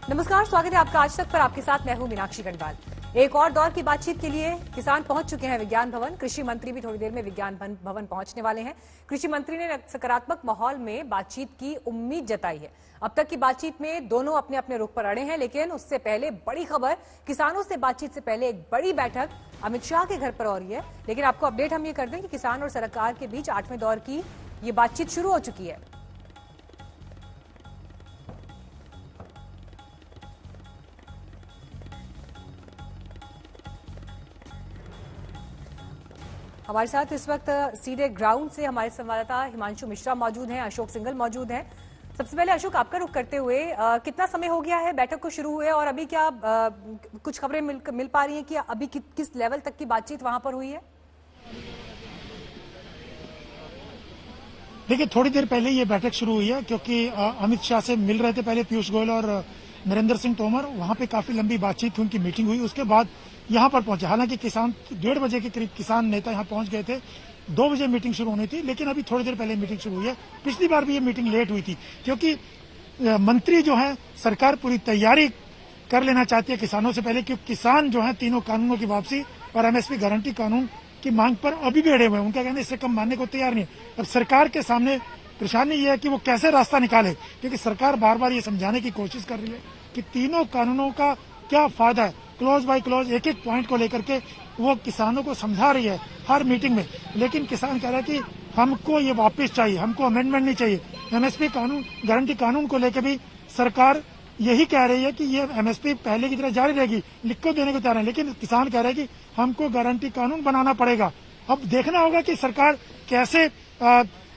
नमस्कार, स्वागत है आपका आज तक पर। आपके साथ मैं हूं मीनाक्षी गढ़वाल। एक और दौर की बातचीत के लिए किसान पहुंच चुके हैं विज्ञान भवन। कृषि मंत्री भी थोड़ी देर में विज्ञान भवन पहुंचने वाले हैं। कृषि मंत्री ने सकारात्मक माहौल में बातचीत की उम्मीद जताई है। अब तक की बातचीत में दोनों अपने अपने रुख पर अड़े हैं, लेकिन उससे पहले बड़ी खबर, किसानों से बातचीत से पहले एक बड़ी बैठक अमित शाह के घर पर हो रही है। लेकिन आपको अपडेट हम ये कर दें कि किसान और सरकार के बीच 8वें दौर की ये बातचीत शुरू हो चुकी है। हमारे साथ इस वक्त सीधे ग्राउंड से हमारे संवाददाता हिमांशु मिश्रा मौजूद हैं, अशोक सिंघल मौजूद हैं। सबसे पहले अशोक, आपका रुख करते हुए कितना समय हो गया है बैठक को शुरू हुए और अभी क्या कुछ खबरें मिल पा रही हैं कि अभी किस लेवल तक की बातचीत वहां पर हुई है? देखिए, थोड़ी देर पहले ये बैठक शुरू हुई है क्योंकि अमित शाह से मिल रहे थे पहले पीयूष गोयल और नरेंद्र सिंह तोमर। वहां पे काफी लंबी बातचीत हुई, उनकी मीटिंग हुई, उसके बाद यहां पर पहुंचे। हालांकि किसान 1:30 बजे के करीब किसान नेता यहां पहुंच गए थे। 2 बजे मीटिंग शुरू होनी थी, लेकिन अभी थोड़ी देर पहले मीटिंग शुरू हुई है। पिछली बार भी ये मीटिंग लेट हुई थी क्योंकि मंत्री जो है, सरकार पूरी तैयारी कर लेना चाहती है किसानों से पहले, क्योंकि किसान जो है तीनों कानूनों की वापसी और एमएसपी गारंटी कानून की मांग पर अभी भी अड़े हुए हैं। उनका कहना इससे कम मानने को तैयार नहीं है। अब सरकार के सामने परेशानी ये है कि वो कैसे रास्ता निकाले, क्योंकि सरकार बार बार ये समझाने की कोशिश कर रही है कि तीनों कानूनों का क्या फायदा है। क्लॉज बाय क्लॉज एक एक पॉइंट को लेकर के वो किसानों को समझा रही है हर मीटिंग में। लेकिन किसान कह रहा है कि हमको ये वापस चाहिए, हमको अमेंडमेंट नहीं चाहिए। एमएसपी कानून गारंटी कानून को लेकर भी सरकार यही कह रही है कि ये एमएसपी पहले की तरह जारी रहेगी, लिख को देने को तैयार है। लेकिन किसान कह रहे हैं कि हमको गारंटी कानून बनाना पड़ेगा। अब देखना होगा कि सरकार कैसे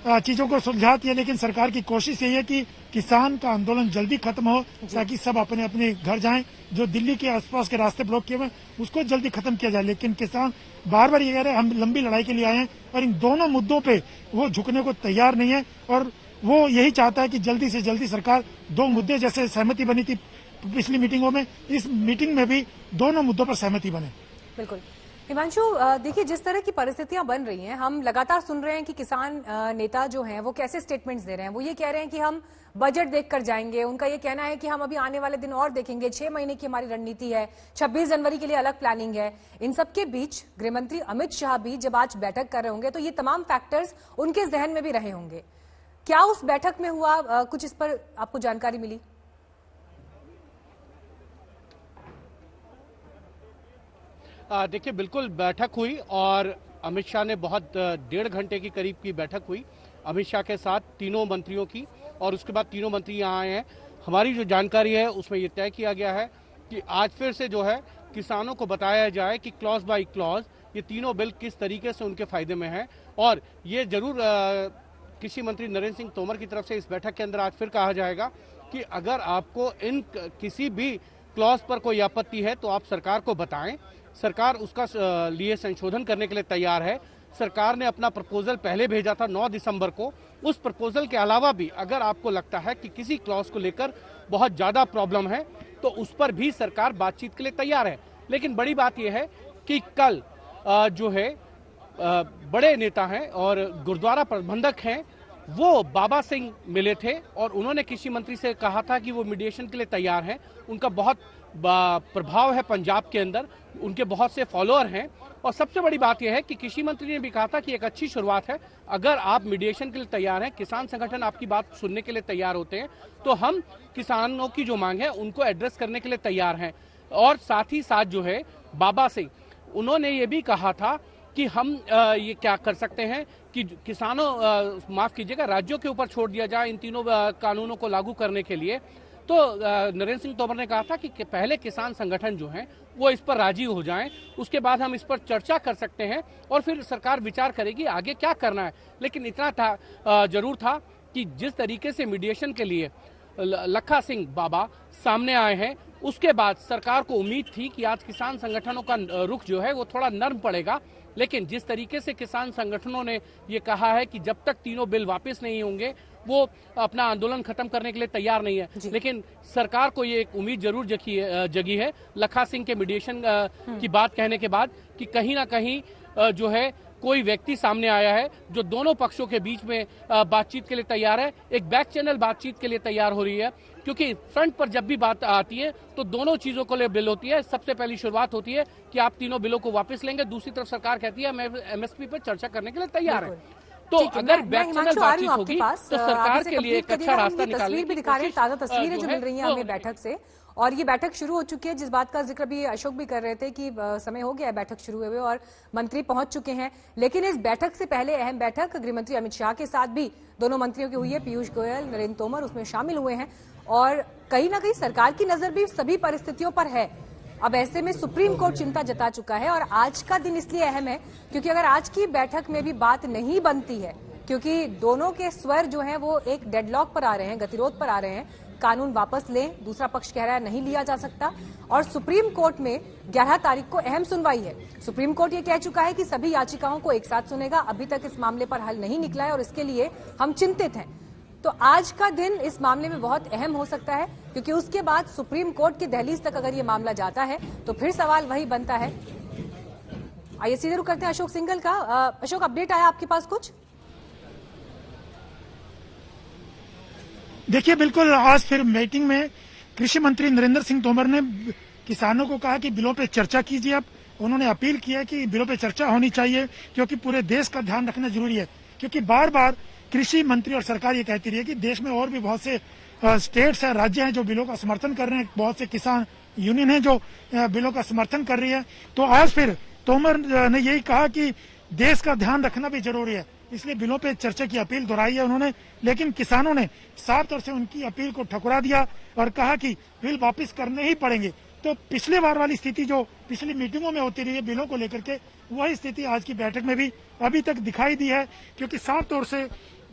चीजों को सुलझाती है। लेकिन सरकार की कोशिश यही है कि किसान का आंदोलन जल्दी खत्म हो, ताकि सब अपने अपने घर जाएं। जो दिल्ली के आसपास के रास्ते ब्लॉक किए हुए उसको जल्दी खत्म किया जाए। लेकिन किसान बार बार ये कह रहे हैं हम लंबी लड़ाई के लिए आए हैं और इन दोनों मुद्दों पे वो झुकने को तैयार नहीं है। और वो यही चाहता है कि जल्दी से जल्दी सरकार 2 मुद्दे, जैसे सहमति बनी थी पिछली मीटिंगों में, इस मीटिंग में भी दोनों मुद्दों पर सहमति बने। बिल्कुल। हिमांशु, देखिए जिस तरह की परिस्थितियां बन रही हैं, हम लगातार सुन रहे हैं कि किसान नेता जो हैं वो कैसे स्टेटमेंट्स दे रहे हैं। वो ये कह रहे हैं कि हम बजट देखकर जाएंगे। उनका ये कहना है कि हम अभी आने वाले दिन और देखेंगे, 6 महीने की हमारी रणनीति है, 26 जनवरी के लिए अलग प्लानिंग है। इन सबके बीच गृहमंत्री अमित शाह भी जब आज बैठक कर रहे होंगे तो ये तमाम फैक्टर्स उनके जहन में भी रहे होंगे। क्या उस बैठक में हुआ, कुछ इस पर आपको जानकारी मिली? देखिए, बिल्कुल बैठक हुई और अमित शाह ने बहुत 1.5 घंटे की करीब की बैठक हुई अमित शाह के साथ तीनों मंत्रियों की। और उसके बाद तीनों मंत्री यहाँ आए हैं। हमारी जो जानकारी है उसमें ये तय किया गया है कि आज फिर से जो है किसानों को बताया जाए कि क्लॉज बाय क्लॉज ये तीनों बिल किस तरीके से उनके फायदे में है। और ये जरूर कृषि मंत्री नरेंद्र सिंह तोमर की तरफ से इस बैठक के अंदर आज फिर कहा जाएगा कि अगर आपको इन किसी भी क्लॉज पर कोई आपत्ति है तो आप सरकार को बताएं। सरकार उसका लिए संशोधन करने के लिए तैयार है। सरकार ने अपना प्रपोजल पहले भेजा था 9 दिसंबर को। उस प्रपोजल के अलावा भी अगर आपको लगता है कि किसी क्लॉज को लेकर बहुत ज्यादा प्रॉब्लम है तो उस पर भी सरकार बातचीत के लिए तैयार है। लेकिन बड़ी बात यह है कि कल जो है बड़े नेता हैं और गुरुद्वारा प्रबंधक हैं, वो बाबा सिंह मिले थे और उन्होंने कृषि मंत्री से कहा था कि वो मीडिएशन के लिए तैयार हैं। उनका बहुत प्रभाव है पंजाब के अंदर, उनके बहुत से फॉलोअर हैं। और सबसे बड़ी बात यह है कि कृषि मंत्री ने भी कहा था कि एक अच्छी शुरुआत है, अगर आप मीडिएशन के लिए तैयार हैं, किसान संगठन आपकी बात सुनने के लिए तैयार होते हैं, तो हम किसानों की जो मांग है उनको एड्रेस करने के लिए तैयार हैं। और साथ ही साथ जो है बाबा सिंह, उन्होंने ये भी कहा था कि हम ये क्या कर सकते हैं कि किसानों माफ कीजिएगा राज्यों के ऊपर छोड़ दिया जाए इन तीनों कानूनों को लागू करने के लिए। तो नरेंद्र सिंह तोमर ने कहा था कि पहले किसान संगठन जो हैं वो इस पर राजी हो जाएं, उसके बाद हम इस पर चर्चा कर सकते हैं और फिर सरकार विचार करेगी आगे क्या करना है। लेकिन इतना था जरूर था कि जिस तरीके से मीडिएशन के लिए लखा सिंह बाबा सामने आए हैं, उसके बाद सरकार को उम्मीद थी कि आज किसान संगठनों का रुख जो है वो थोड़ा नर्म पड़ेगा। लेकिन जिस तरीके से किसान संगठनों ने ये कहा है कि जब तक तीनों बिल वापस नहीं होंगे वो अपना आंदोलन खत्म करने के लिए तैयार नहीं है। लेकिन सरकार को ये एक उम्मीद जरूर जगी है लखा सिंह के मीडिएशन की बात कहने के बाद कि कहीं ना कहीं जो है कोई व्यक्ति सामने आया है जो दोनों पक्षों के बीच में बातचीत के लिए तैयार है। एक बैक चैनल बातचीत के लिए तैयार हो रही है, क्योंकि फ्रंट पर जब भी बात आती है तो दोनों चीजों को ले बिल होती है। सबसे पहली शुरुआत होती है कि आप तीनों बिलों को वापस लेंगे, दूसरी तरफ सरकार कहती है मैं एमएसपी पर चर्चा करने के लिए तैयार है। तो अगर बैक चैनल बातचीत होगी तो सरकार के लिए एक अच्छा रास्ता निकालने भी दिखा रहे हैं, ताजा तस्वीरें जो मिल रही हैं हमें बैठक से, और ये बैठक शुरू हो चुकी है, जिस बात का जिक्र भी अशोक भी कर रहे थे कि समय हो गया है बैठक शुरू हुए और मंत्री पहुंच चुके हैं। लेकिन इस बैठक से पहले अहम बैठक गृहमंत्री अमित शाह के साथ भी दोनों मंत्रियों की हुई है। पीयूष गोयल, नरेंद्र तोमर उसमें शामिल हुए हैं और कहीं ना कहीं सरकार की नजर भी सभी परिस्थितियों पर है। अब ऐसे में सुप्रीम कोर्ट चिंता जता चुका है और आज का दिन इसलिए अहम है क्योंकि अगर आज की बैठक में भी बात नहीं बनती है, क्योंकि दोनों के स्वर जो हैं वो एक डेडलॉक पर आ रहे हैं, गतिरोध पर आ रहे हैं, कानून वापस लें, दूसरा पक्ष कह रहा है नहीं लिया जा सकता, और सुप्रीम कोर्ट में 11 तारीख को अहम सुनवाई है। सुप्रीम कोर्ट ये कह चुका है कि सभी याचिकाओं को एक साथ सुनेगा। अभी तक इस मामले पर हल नहीं निकला है और इसके लिए हम चिंतित हैं। तो आज का दिन इस मामले में बहुत अहम हो सकता है, क्योंकि उसके बाद सुप्रीम कोर्ट की दहलीज तक अगर ये मामला जाता है तो फिर सवाल वही बनता है। आइए सीधे रुक करते हैं अशोक सिंघल का। अशोक, अपडेट आया आपके पास कुछ? देखिए, बिल्कुल आज फिर मीटिंग में कृषि मंत्री नरेंद्र सिंह तोमर ने किसानों को कहा कि बिलों पे चर्चा कीजिए। अब उन्होंने अपील किया कि बिलों पे चर्चा होनी चाहिए, क्योंकि पूरे देश का ध्यान रखना जरूरी है। क्योंकि बार बार कृषि मंत्री और सरकार ये कहती रही है कि देश में और भी बहुत से स्टेट्स है, राज्य हैं जो बिलों का समर्थन कर रहे हैं, बहुत से किसान यूनियन है जो बिलों का समर्थन कर रही है। तो आज फिर तोमर ने यही कहा कि देश का ध्यान रखना भी जरूरी है, इसलिए बिलों पे चर्चा की अपील दोहराई है उन्होंने। लेकिन किसानों ने साफ तौर से उनकी अपील को ठुकरा दिया और कहा कि बिल वापस करने ही पड़ेंगे। तो पिछले बार वाली स्थिति जो पिछली मीटिंगों में होती रही है बिलों को लेकर के, वही स्थिति आज की बैठक में भी अभी तक दिखाई दी है, क्योंकि साफ तौर से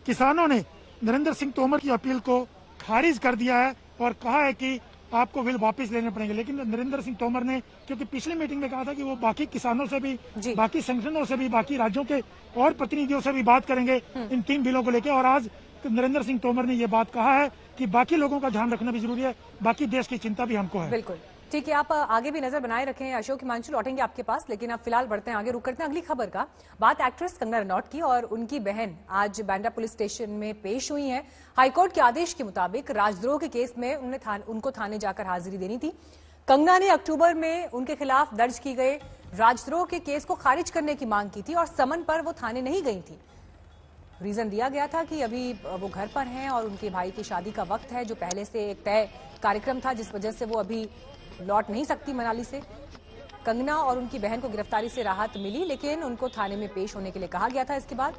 किसानों ने नरेंद्र सिंह तोमर की अपील को खारिज कर दिया है और कहा है कि आपको बिल वापस लेने पड़ेंगे। लेकिन नरेंद्र सिंह तोमर ने, क्योंकि पिछली मीटिंग में कहा था कि वो बाकी किसानों से भी, बाकी संगठनों से भी, बाकी राज्यों के और प्रतिनिधियों से भी बात करेंगे इन 3 बिलों को लेकर, और आज नरेंद्र सिंह तोमर ने ये बात कहा है कि बाकी लोगों का ध्यान रखना भी जरूरी है, बाकी देश की चिंता भी हमको है। बिल्कुल ठीक है, आप आगे भी नजर बनाए रखें। अशोक, हिमांशु लौटेंगे आपके पास, लेकिन अब फिलहाल बढ़ते हैं आगे, रुक करते हैं अगली खबर का। बात एक्ट्रेस कंगना रनौत की, और उनकी बहन आज बांद्रा पुलिस स्टेशन में पेश हुई हैं। हाईकोर्ट के आदेश के मुताबिक राजद्रोह के केस में उनको थाने जाकर हाजिरी देनी थी। कंगना ने अक्टूबर में उनके खिलाफ दर्ज की गए राजद्रोह के केस को खारिज करने की मांग की थी और समन पर वो थाने नहीं गई थी। रीजन दिया गया था कि अभी वो घर पर हैं और उनके भाई की शादी का वक्त है, जो पहले से एक तय कार्यक्रम था, जिस वजह से वो अभी लौट नहीं सकती मनाली से। कंगना और उनकी बहन को गिरफ्तारी से राहत मिली, लेकिन उनको थाने में पेश होने के लिए कहा गया था। इसके बाद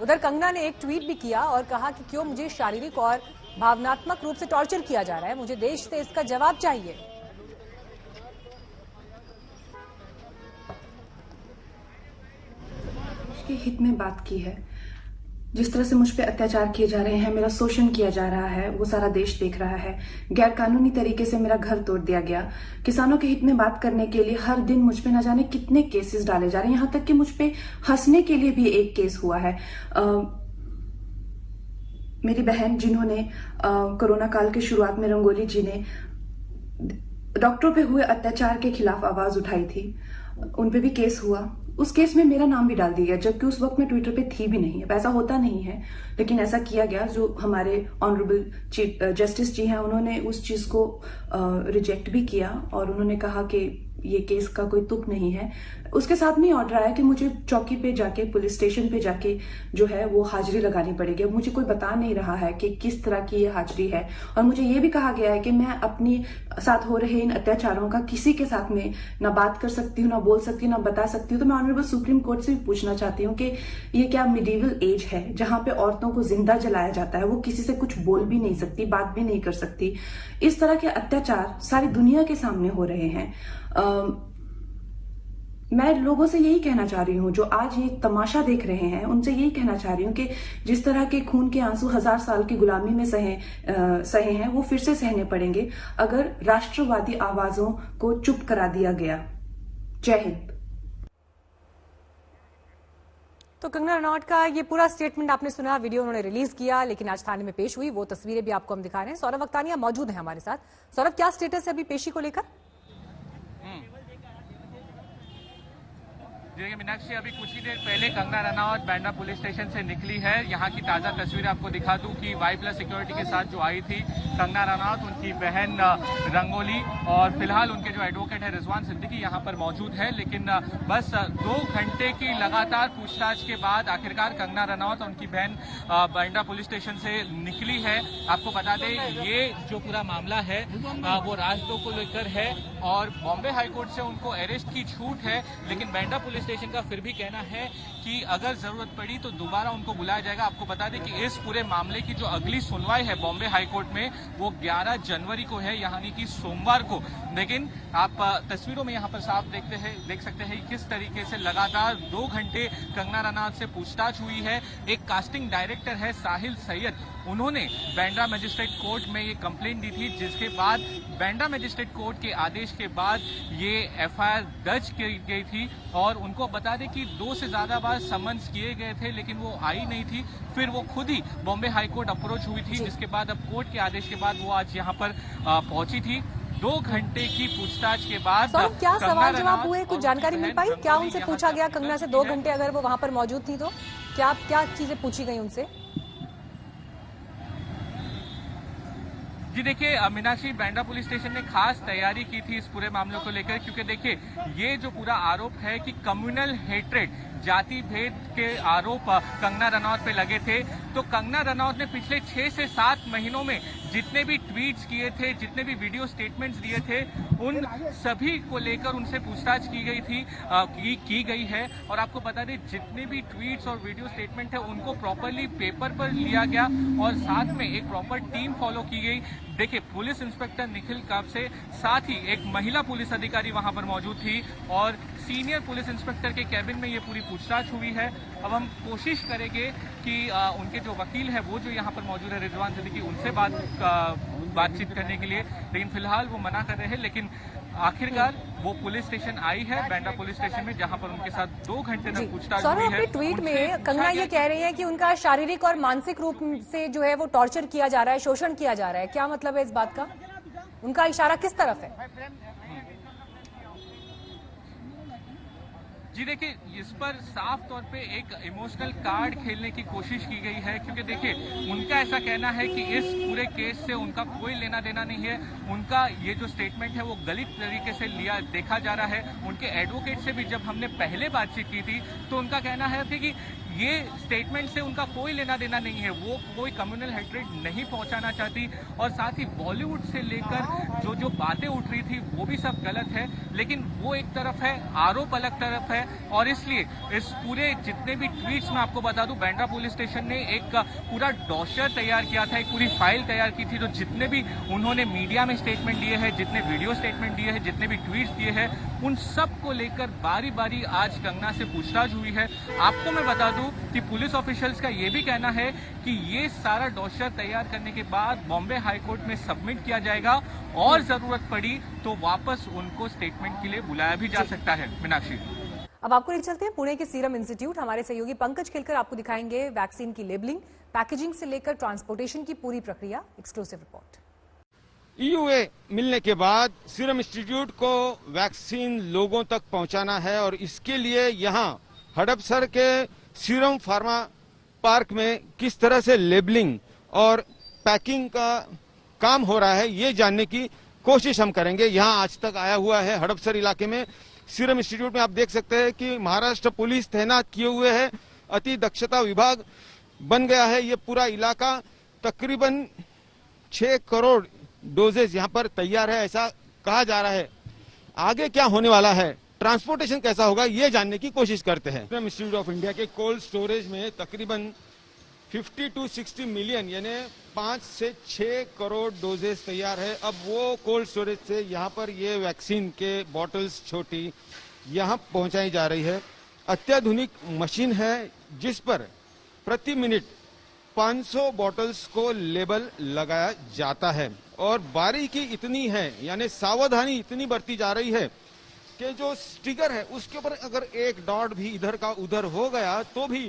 उधर कंगना ने एक ट्वीट भी किया और कहा कि क्यों मुझे शारीरिक और भावनात्मक रूप से टॉर्चर किया जा रहा है, मुझे देश से इसका जवाब चाहिए। के हित में बात की है। जिस तरह से मुझ पे अत्याचार किए जा रहे हैं, मेरा शोषण किया जा रहा है, वो सारा देश देख रहा है। गैर कानूनी तरीके से मेरा घर तोड़ दिया गया। किसानों के हित में बात करने के लिए हर दिन मुझ पे न जाने कितने केसेस डाले जा रहे हैं, यहाँ तक कि मुझ पे हंसने के लिए भी एक केस हुआ है। मेरी बहन, जिन्होंने कोरोना काल के शुरुआत में रंगोली जी ने डॉक्टरों पे हुए अत्याचार के खिलाफ आवाज उठाई थी, उन पे भी केस हुआ। उस केस में मेरा नाम भी डाल दिया गया, जबकि उस वक्त मैं ट्विटर पे थी भी नहीं। अब ऐसा होता नहीं है, लेकिन ऐसा किया गया। जो हमारे ऑनरेबल चीफ जस्टिस जी हैं, उन्होंने उस चीज को रिजेक्ट भी किया और उन्होंने कहा कि ये केस का कोई तुक नहीं है। उसके साथ में ऑर्डर आया कि मुझे चौकी पे जाके, पुलिस स्टेशन पे जाके जो है वो हाजिरी लगानी पड़ेगी। अब मुझे कोई बता नहीं रहा है कि किस तरह की ये हाजिरी है, और मुझे ये भी कहा गया है कि मैं अपने साथ हो रहे इन अत्याचारों का किसी के साथ में ना बात कर सकती हूँ, ना बोल सकती हूँ, ना बता सकती हूँ। तो मैं ऑनरेबल सुप्रीम कोर्ट से भी पूछना चाहती हूँ कि ये क्या मिडीवल एज है जहां पे औरतों को जिंदा जलाया जाता है, वो किसी से कुछ बोल भी नहीं सकती, बात भी नहीं कर सकती। इस तरह के अत्याचार सारी दुनिया के सामने हो रहे हैं। मैं लोगों से यही कहना चाह रही हूँ, जो आज ये तमाशा देख रहे हैं, उनसे यही कहना चाह रही हूँ कि जिस तरह के खून के आंसू 1000 साल की गुलामी में सहे हैं, वो फिर से सहने पड़ेंगे अगर राष्ट्रवादी आवाजों को चुप करा दिया गया। जय हिंद। तो कंगना रनौत का ये पूरा स्टेटमेंट आपने सुना, वीडियो उन्होंने रिलीज किया, लेकिन आज थाने में पेश हुई। वो तस्वीरें भी आपको हम दिखा रहे हैं। सौरभ अक्तानिया मौजूद हैं हमारे साथ। सौरभ, क्या स्टेटस है अभी पेशी को लेकर? देखिए मीनाक्षी, अभी कुछ ही देर पहले कंगना रनावत बांद्रा पुलिस स्टेशन से निकली है। यहाँ की ताज़ा तस्वीरें आपको दिखा दूं कि Y+ सिक्योरिटी के साथ जो आई थी कंगना रनावत, उनकी बहन रंगोली और फिलहाल उनके जो एडवोकेट है रिजवान सिद्दीकी यहाँ पर मौजूद है। लेकिन बस 2 घंटे की लगातार पूछताछ के बाद आखिरकार कंगना रनावत और उनकी बहन बांद्रा पुलिस स्टेशन से निकली है। आपको बता दें, ये जो पूरा मामला है वो राजद्रोह को लेकर है और बॉम्बे हाईकोर्ट से उनको अरेस्ट की छूट है। लेकिन बांद्रा पुलिस स्टेशन का फिर भी कहना है कि अगर जरूरत पड़ी तो दोबारा उनको बुलाया जाएगा। आपको बता दें कि इस पूरे मामले की जो अगली सुनवाई है बॉम्बे हाईकोर्ट में वो 11 जनवरी को है, यानी कि सोमवार को। लेकिन आप तस्वीरों में यहाँ पर साफ देख सकते हैं किस तरीके से लगातार 2 घंटे कंगना रनावत से पूछताछ हुई है। एक कास्टिंग डायरेक्टर है साहिल सैयद, उन्होंने बांद्रा मजिस्ट्रेट कोर्ट में ये कंप्लेंट दी थी, जिसके बाद बांद्रा मजिस्ट्रेट कोर्ट के आदेश के बाद ये FIR दर्ज की गई थी। और उनको बता दें कि 2 से ज्यादा बार समन्स किए गए थे लेकिन वो आई नहीं थी। फिर वो खुद ही बॉम्बे हाईकोर्ट अप्रोच हुई थी, जिसके बाद अब कोर्ट के आदेश के बाद वो आज यहाँ पर पहुंची थी। 2 घंटे की पूछताछ के बाद सौरभ, क्या सवाल जवाब हुए, कुछ जानकारी मिल पाई? क्या उनसे पूछा गया कंगना से 2 घंटे अगर वो वहां पर मौजूद थी तो क्या चीजें पूछी गई उनसे? जी देखिए मीनाक्षी, बांद्रा पुलिस स्टेशन ने खास तैयारी की थी इस पूरे मामले को लेकर, क्योंकि देखिए ये जो पूरा आरोप है कि कम्युनल हेट्रेड, जाति भेद के आरोप कंगना रनावत पे लगे थे। तो कंगना रनावत ने पिछले 6 से 7 महीनों में जितने भी ट्वीट्स किए थे, जितने भी वीडियो स्टेटमेंट्स दिए थे, उन सभी को लेकर उनसे पूछताछ की गई थी, की गई है। और आपको बता दें, जितने भी ट्वीट्स और वीडियो स्टेटमेंट है उनको प्रॉपरली पेपर पर लिया गया और साथ में एक प्रॉपर टीम फॉलो की गई। देखिए, पुलिस इंस्पेक्टर निखिल कापसे, साथ ही एक महिला पुलिस अधिकारी वहां पर मौजूद थी और सीनियर पुलिस इंस्पेक्टर के कैबिन में ये पूरी पूछताछ हुई है। अब हम कोशिश करेंगे कि उनके जो वकील है वो जो यहाँ पर मौजूद है रिजवान सिद्दीकी, उनसे बातचीत करने के लिए, लेकिन फिलहाल वो मना कर रहे हैं। लेकिन आखिरकार वो पुलिस स्टेशन आई है, बांद्रा पुलिस स्टेशन में, जहां पर उनके साथ 2 घंटे तक पूछताछ हुई है। अपने ट्वीट में कंगना ये कह रही है कि उनका शारीरिक और मानसिक रूप से जो है वो टॉर्चर किया जा रहा है, शोषण किया जा रहा है। क्या मतलब है इस बात का? उनका इशारा किस तरफ है? जी देखिए, इस पर साफ तौर पे एक इमोशनल कार्ड खेलने की कोशिश की गई है, क्योंकि देखिए उनका ऐसा कहना है कि इस पूरे केस से उनका कोई लेना देना नहीं है। उनका ये जो स्टेटमेंट है वो गलत तरीके से देखा जा रहा है। उनके एडवोकेट से भी जब हमने पहले बातचीत की थी तो उनका कहना है कि ये स्टेटमेंट से उनका कोई लेना देना नहीं है, वो कोई कम्युनल हेट्रेड नहीं पहुंचाना चाहती। और साथ ही बॉलीवुड से लेकर जो बातें उठ रही थी वो भी सब गलत है, लेकिन वो एक तरफ है, आरोप अलग तरफ है। और इसलिए इस पूरे जितने भी ट्वीट्स में आपको बता दूं, बांद्रा पुलिस स्टेशन ने एक पूरा डॉशर तैयार किया था, एक पूरी फाइल तैयार की थी। तो जितने भी उन्होंने मीडिया में स्टेटमेंट दिए हैं, जितने वीडियो स्टेटमेंट दिए हैं, जितने भी ट्वीट्स दिए हैं, उन सब को लेकर बारी बारी आज कंगना से पूछताछ हुई है। आपको मैं बता दूं कि पुलिस ऑफिशियल्स का ये भी कहना है कि ये सारा डॉशर तैयार करने के बाद बॉम्बे हाईकोर्ट में सबमिट किया जाएगा और जरूरत पड़ी तो वापस उनको स्टेटमेंट के लिए बुलाया भी जा सकता है। मीनाक्षी, अब आपको लेकर चलते हैं पुणे के सीरम इंस्टीट्यूट। हमारे सहयोगी पंकज खिलकर आपको दिखाएंगे वैक्सीन की लेबलिंग, पैकेजिंग से लेकर ट्रांसपोर्टेशन की पूरी प्रक्रिया। Exclusive report. EUA मिलने के बाद सीरम इंस्टीट्यूट को वैक्सीन लोगों तक पहुंचाना है और इसके लिए यहां हडपसर के सीरम फार्मा पार्क में किस तरह से लेबलिंग और पैकिंग का काम हो रहा है ये जानने की कोशिश हम करेंगे। यहां आज तक आया हुआ है हडपसर इलाके में सीरम इंस्टीट्यूट में। आप देख सकते हैं कि महाराष्ट्र पुलिस तैनात किए हुए है, अति दक्षता विभाग बन गया है ये पूरा इलाका। तकरीबन 6 करोड़ डोजेज यहाँ पर तैयार है ऐसा कहा जा रहा है। आगे क्या होने वाला है, ट्रांसपोर्टेशन कैसा होगा, ये जानने की कोशिश करते हैं। सीरम इंस्टीट्यूट ऑफ इंडिया के कोल्ड स्टोरेज में तकरीबन 50 to 60 मिलियन यानी 5 से 6 करोड़ डोजेस तैयार है। अब वो कोल्ड स्टोरेज से यहाँ पर ये वैक्सीन के बॉटल्स छोटी यहाँ पहुंचाई जा रही है। अत्याधुनिक मशीन है जिस पर प्रति मिनट 500 बॉटल्स को लेबल लगाया जाता है और बारीकी इतनी है यानी सावधानी इतनी बरती जा रही है कि जो स्टिकर है उसके ऊपर अगर एक डॉट भी इधर का उधर हो गया तो भी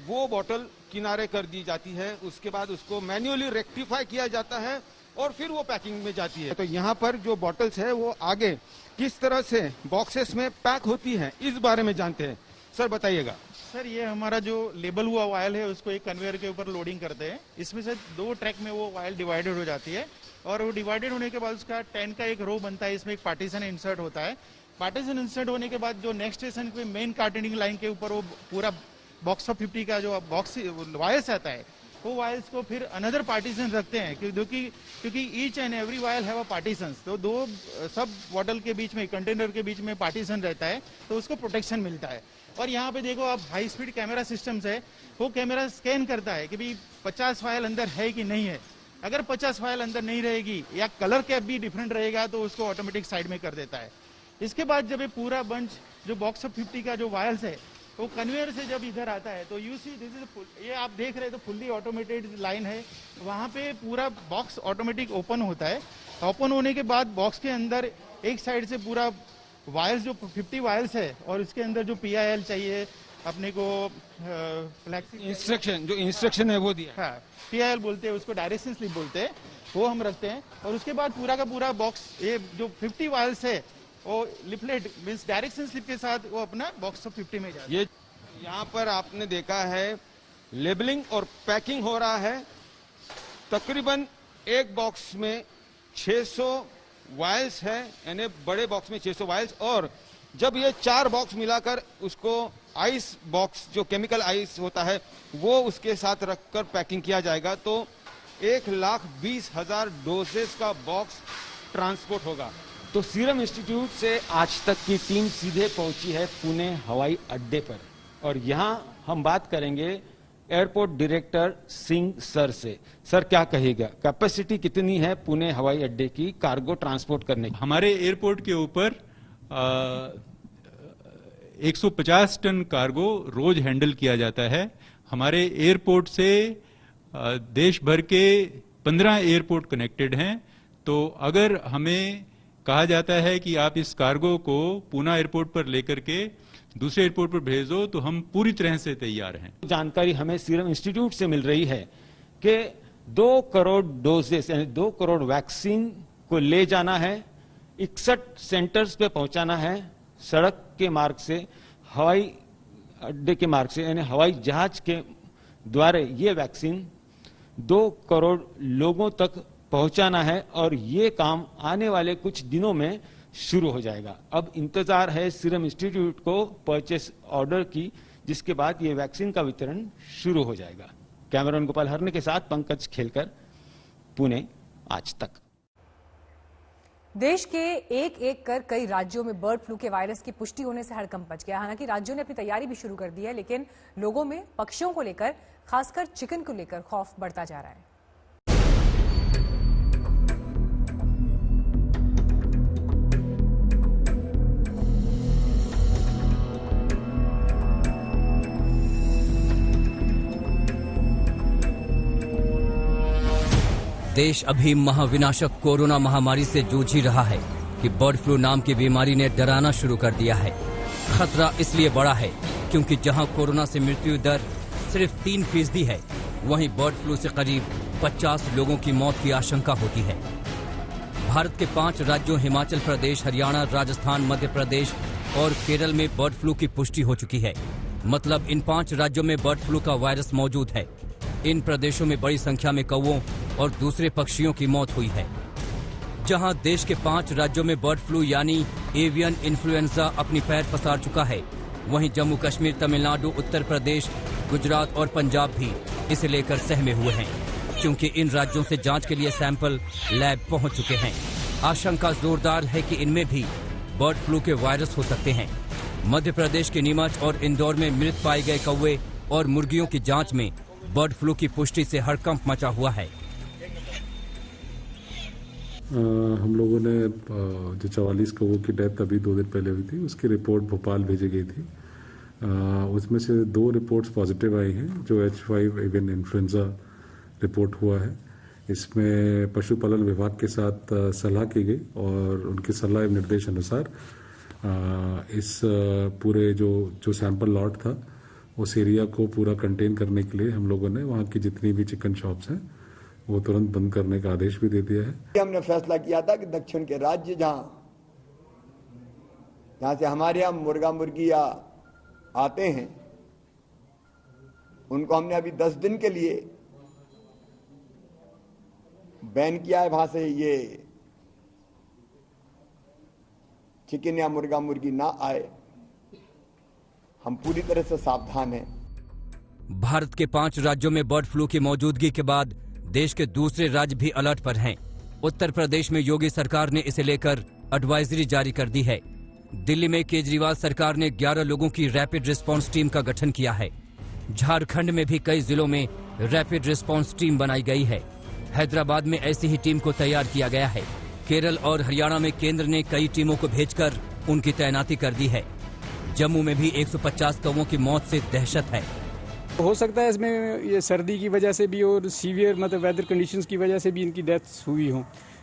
वो बॉटल किनारे कर दी जाती है। उसके बाद उसको मैन्युअली रेक्टिफाई किया जाता है और फिर वो पैकिंग में जाती है। तो यहाँ पर जो बॉटल्स है वो आगे किस तरह से बॉक्सेस में पैक होती हैं, इस बारे में जानते हैं। सर बताइएगा। सर ये हमारा जो लेबल हुआ वायल है उसको एक कन्वेयर के ऊपर लोडिंग करते हैं। इसमें से 2 ट्रैक में वो वायल डिवाइडेड हो जाती है और वो डिवाइडेड होने के बाद उसका 10 का एक रो बनता है। इसमें एक पार्टीशन इंसर्ट होता है। पार्टीशन इंसर्ट होने के बाद जो नेक्स्ट स्टेशन पे मेन कार्टनिंग लाइन के ऊपर वो पूरा बॉक्स ऑफ 50 का जो बॉक्स वायल्स आता है, वो वायल्स को फिर अनदर पार्टीशन रखते हैं क्योंकि each and every vial have a partition. तो 2 सब बॉटल के बीच में, कंटेनर के बीच में पार्टीशन रहता है, तो उसको प्रोटेक्शन मिलता है। और यहाँ पे देखो आप हाई स्पीड कैमरा सिस्टम्स है, वो कैमरा स्कैन करता है कि भाई 50 फाइल अंदर है कि नहीं है। अगर 50 फाइल अंदर नहीं रहेगी या कलर कैप भी डिफरेंट रहेगा तो उसको ऑटोमेटिक साइड में कर देता है। इसके बाद जब ये पूरा बंच जो बॉक्स ऑफ 50 का जो वायल्स है वो कन्वेयर से जब इधर आता है तो यू सी दिस इज, ये आप देख रहे हैं तो फुल्ली ऑटोमेटेड लाइन है। वहाँ पे पूरा बॉक्स ऑटोमेटिक ओपन होता है। ओपन होने के बाद बॉक्स के अंदर एक साइड से पूरा वायल्स जो 50 वायल्स है और इसके अंदर जो PIL चाहिए अपने को इंस्ट्रक्शन है वो दिया। हाँ, PIL बोलते हैं उसको, डायरेक्शन स्लिप बोलते हैं, वो हम रखते हैं। और उसके बाद पूरा का पूरा बॉक्स, ये जो 50 वायल्स है वो लिफलेट मीन्स डायरेक्शन स्लिप के साथ वो अपना बॉक्स ऑफ 50 में जाता है। ये यहाँ पर आपने देखा है लेबलिंग और पैकिंग हो रहा है। तकरीबन एक बॉक्स में 600 वायल्स है, यानी बड़े बॉक्स में 600 वायल्स, और जब ये 4 बॉक्स मिलाकर उसको आइस बॉक्स जो केमिकल आइस होता है वो उसके साथ रखकर पैकिंग किया जाएगा तो 1,20,000 डोजेस का बॉक्स ट्रांसपोर्ट होगा। तो सीरम इंस्टीट्यूट से आज तक की टीम सीधे पहुंची है पुणे हवाई अड्डे पर और यहां हम बात करेंगे एयरपोर्ट डायरेक्टर सिंह सर से। सर क्या कहेगा, कैपेसिटी कितनी है पुणे हवाई अड्डे की कार्गो ट्रांसपोर्ट करने की? हमारे एयरपोर्ट के ऊपर 150 टन कार्गो रोज हैंडल किया जाता है। हमारे एयरपोर्ट से देश भर के 15 एयरपोर्ट कनेक्टेड हैं। तो अगर हमें कहा जाता है कि आप इस कार्गो को पूना एयरपोर्ट पर लेकर के दूसरे एयरपोर्ट पर भेजो तो हम पूरी तरह से तैयार हैं। जानकारी हमें सीरम इंस्टीट्यूट से मिल रही है कि 2 करोड़ डोजेस यानी 2 करोड़ वैक्सीन को ले जाना है, 61 सेंटर्स पे पहुंचाना है, सड़क के मार्ग से, हवाई अड्डे के मार्ग से, यानी हवाई जहाज के द्वारा ये वैक्सीन 2 करोड़ लोगों तक पहुंचाना है और ये काम आने वाले कुछ दिनों में शुरू हो जाएगा। अब इंतजार है सीरम इंस्टीट्यूट को परचेस ऑर्डर की, जिसके बाद ये वैक्सीन का वितरण शुरू हो जाएगा। कैमरामैन गोपाल हरने के साथ पंकज खेलकर, पुणे, आज तक। देश के एक कर कई राज्यों में बर्ड फ्लू के वायरस की पुष्टि होने से हड़कंप मच गया। हालांकि राज्यों ने अपनी तैयारी भी शुरू कर दी है, लेकिन लोगों में पक्षियों को लेकर, खासकर चिकन को लेकर खौफ बढ़ता जा रहा है। देश अभी महाविनाशक कोरोना महामारी से जूझ ही रहा है कि बर्ड फ्लू नाम की बीमारी ने डराना शुरू कर दिया है। खतरा इसलिए बड़ा है क्योंकि जहां कोरोना से मृत्यु दर सिर्फ 3% है, वहीं बर्ड फ्लू से करीब 50 लोगों की मौत की आशंका होती है। भारत के 5 राज्यों हिमाचल प्रदेश, हरियाणा, राजस्थान, मध्य प्रदेश और केरल में बर्ड फ्लू की पुष्टि हो चुकी है। मतलब इन 5 राज्यों में बर्ड फ्लू का वायरस मौजूद है। इन प्रदेशों में बड़ी संख्या में कौवों और दूसरे पक्षियों की मौत हुई है। जहां देश के 5 राज्यों में बर्ड फ्लू यानी एवियन इन्फ्लुएंजा अपनी पैर पसार चुका है, वहीं जम्मू कश्मीर, तमिलनाडु, उत्तर प्रदेश, गुजरात और पंजाब भी इसे लेकर सहमे हुए हैं, क्योंकि इन राज्यों से जांच के लिए सैंपल लैब पहुंच चुके हैं। आशंका जोरदार है कि इनमें भी बर्ड फ्लू के वायरस हो सकते हैं। मध्य प्रदेश के नीमच और इंदौर में मृत पाए गए कौवे और मुर्गियों की जांच में बर्ड फ्लू की पुष्टि से हड़कंप मचा हुआ है। हम लोगों ने जो 44 कौवों की डेथ अभी 2 दिन पहले हुई थी, उसकी रिपोर्ट भोपाल भेजी गई थी। उसमें से 2 रिपोर्ट्स पॉजिटिव आई हैं, जो H5 एवियन इन्फ्लुएंजा रिपोर्ट हुआ है। इसमें पशुपालन विभाग के साथ सलाह की गई और उनकी सलाह एवं निर्देश अनुसार इस पूरे जो सैंपल लॉट था उस एरिया को पूरा कंटेन करने के लिए हम लोगों ने वहाँ की जितनी भी चिकन शॉप्स हैं वो तुरंत बंद करने का आदेश भी दे दिया है। हमने फैसला किया था कि दक्षिण के राज्य जहां से हमारे यहाँ मुर्गा मुर्गिया आते हैं, उनको हमने अभी 10 दिन के लिए बैन किया है। वहां से ये चिकन या मुर्गा मुर्गी ना आए। हम पूरी तरह से सावधान हैं। भारत के 5 राज्यों में बर्ड फ्लू की मौजूदगी के बाद देश के दूसरे राज्य भी अलर्ट पर हैं। उत्तर प्रदेश में योगी सरकार ने इसे लेकर एडवाइजरी जारी कर दी है। दिल्ली में केजरीवाल सरकार ने 11 लोगों की रैपिड रिस्पांस टीम का गठन किया है। झारखंड में भी कई जिलों में रैपिड रिस्पांस टीम बनाई गई है। हैदराबाद में ऐसी ही टीम को तैयार किया गया है। केरल और हरियाणा में केंद्र ने कई टीमों को भेजकर उनकी तैनाती कर दी है। जम्मू में भी 150 कौवों की मौत से दहशत है। हो सकता है इसमें ये सर्दी की वजह से भी और सीवियर मतलब वेदर कंडीशंस की वजह से भी इनकी डेथ्स हुई हों।